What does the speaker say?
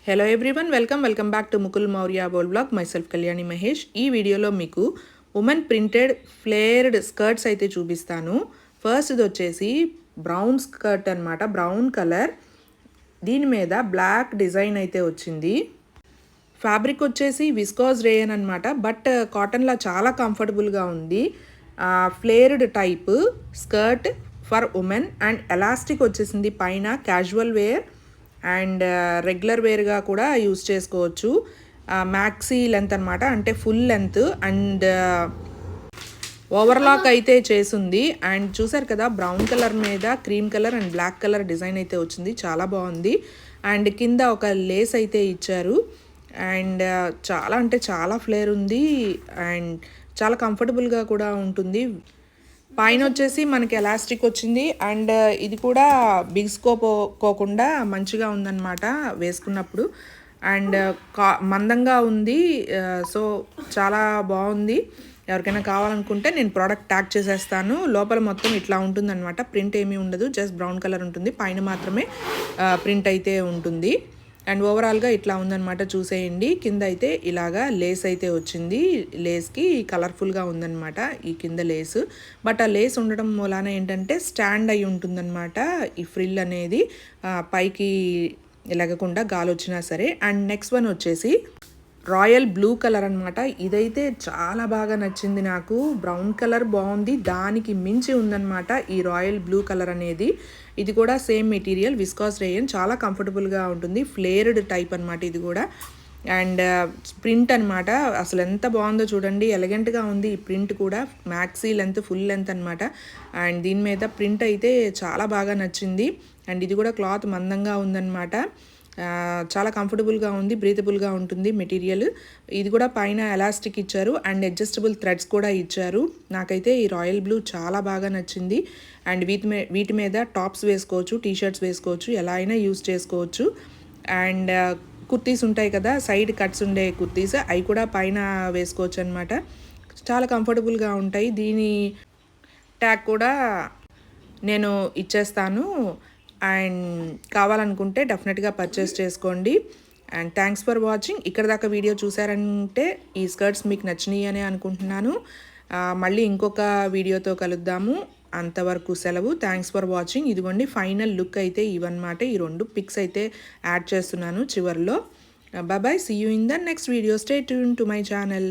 Hello everyone welcome back to Mukul Maurya బోల్ blog myself Kalyani Mahesh. ఈ వీడియోలో మీకు ఉమెన్ ప్రింటెడ్ ఫ్లేర్డ్ స్కర్ట్స్ అయితే చూపిస్తాను. ఫస్ట్ ఇది వచ్చేసి బ్రౌన్ స్కర్ట్ అనమాట, బ్రౌన్ కలర్. దీని మీద బ్లాక్ డిజైన్ అయితే వచ్చింది. ఫ్యాబ్రిక్ వచ్చేసి విస్కాస్ రేయన్ అనమాట, బట్ కాటన్లా చాలా కంఫర్టబుల్గా ఉంది. Flared type skirt for women and elastic వచ్చేసింది. పైన క్యాజువల్ వేర్ అండ్ రెగ్యులర్ వేర్గా కూడా యూస్ చేసుకోవచ్చు. మ్యాక్సీ లెంత్ అనమాట, అంటే ఫుల్ లెంత్ అండ్ ఓవర్లాక్ అయితే చేసింది. అండ్ చూసారు కదా, బ్రౌన్ కలర్ మీద cream colour and black colour design అయితే వచ్చింది, చాలా బాగుంది. అండ్ కింద ఒక లేస్ అయితే ఇచ్చారు. అండ్ చాలా అంటే చాలా ఫ్లేర్ ఉంది అండ్ చాలా కంఫర్టబుల్గా కూడా ఉంటుంది. పైన వచ్చేసి మనకి ఎలాస్టిక్ వచ్చింది అండ్ ఇది కూడా బిగుసుకోపోకుండా మంచిగా ఉందన్నమాట వేసుకున్నప్పుడు. అండ్ మందంగా ఉంది, సో చాలా బాగుంది. ఎవరికైనా కావాలనుకుంటే నేను ప్రోడక్ట్ ట్యాగ్ చేసేస్తాను. లోపల మొత్తం ఇట్లా ఉంటుందన్నమాట, ప్రింట్ ఏమీ ఉండదు, జస్ట్ బ్రౌన్ కలర్ ఉంటుంది, పైన మాత్రమే ప్రింట్ అయితే ఉంటుంది. అండ్ ఓవరాల్గా ఇట్లా ఉందన్నమాట, చూసేయండి. కింద అయితే ఇలాగా లేస్ అయితే వచ్చింది, లేస్కి కలర్ఫుల్గా ఉందన్నమాట ఈ కింద లేస్. బట్ ఆ లేస్ ఉండడం మూలాన ఏంటంటే స్టాండ్ అయి ఉంటుందన్నమాట ఈ ఫ్రిల్ అనేది, పైకి ఎలగకుండా గాలి వచ్చినా సరే. అండ్ నెక్స్ట్ వన్ వచ్చేసి రాయల్ బ్లూ కలర్ అనమాట. ఇదైతే చాలా బాగా నచ్చింది నాకు. బ్రౌన్ కలర్ బాగుంది, దానికి మించి ఉందన్నమాట ఈ రాయల్ బ్లూ కలర్ అనేది. ఇది కూడా సేమ్ మెటీరియల్ విస్కాస్ రేయన్, చాలా కంఫర్టబుల్గా ఉంటుంది. ఫ్లేర్డ్ టైప్ అనమాట ఇది కూడా. అండ్ ప్రింట్ అనమాట, అసలు ఎంత బాగుందో చూడండి, ఎలిగెంట్గా ఉంది ఈ ప్రింట్ కూడా. మ్యాక్సీ లెంత్, ఫుల్ లెంత్ అనమాట. అండ్ దీని మీద ప్రింట్ అయితే చాలా బాగా నచ్చింది. అండ్ ఇది కూడా క్లాత్ మందంగా ఉందన్నమాట, చాలా కంఫర్టబుల్గా ఉంది, బ్రీతబుల్గా ఉంటుంది మెటీరియల్. ఇది కూడా పైన ఎలాస్టిక్ ఇచ్చారు అండ్ అడ్జస్టబుల్ థ్రెడ్స్ కూడా ఇచ్చారు. నాకైతే ఈ రాయల్ బ్లూ చాలా బాగా నచ్చింది. అండ్ వీటి మీద టాప్స్ వేసుకోవచ్చు, టీషర్ట్స్ వేసుకోవచ్చు, ఎలా అయినా యూస్ చేసుకోవచ్చు. అండ్ కుర్తీస్ ఉంటాయి కదా, సైడ్ కట్స్ ఉండే కుర్తీస్, అవి కూడా పైన వేసుకోవచ్చు అనమాట. చాలా కంఫర్టబుల్గా ఉంటాయి. దీని ట్యాగ్ కూడా నేను ఇచ్చేస్తాను. అండ్ కావాలనుకుంటే డెఫినెట్గా పర్చేస్ చేసుకోండి. And thanks for watching. ఇక్కడ దాకా వీడియో చూసారంటే ఈ స్కర్ట్స్ మీకు నచ్చినాయి అని అనుకుంటున్నాను. మళ్ళీ ఇంకొక వీడియోతో కలుద్దాము. అంతవరకు సెలవు. Thanks for watching. ఇదిగోండి ఫైనల్ లుక్ అయితే ఇవన్నమాట. ఈ 2 పిక్స్ అయితే యాడ్ చేస్తున్నాను చివరిలో. Bye, see you in the next video. Stay tuned to my channel.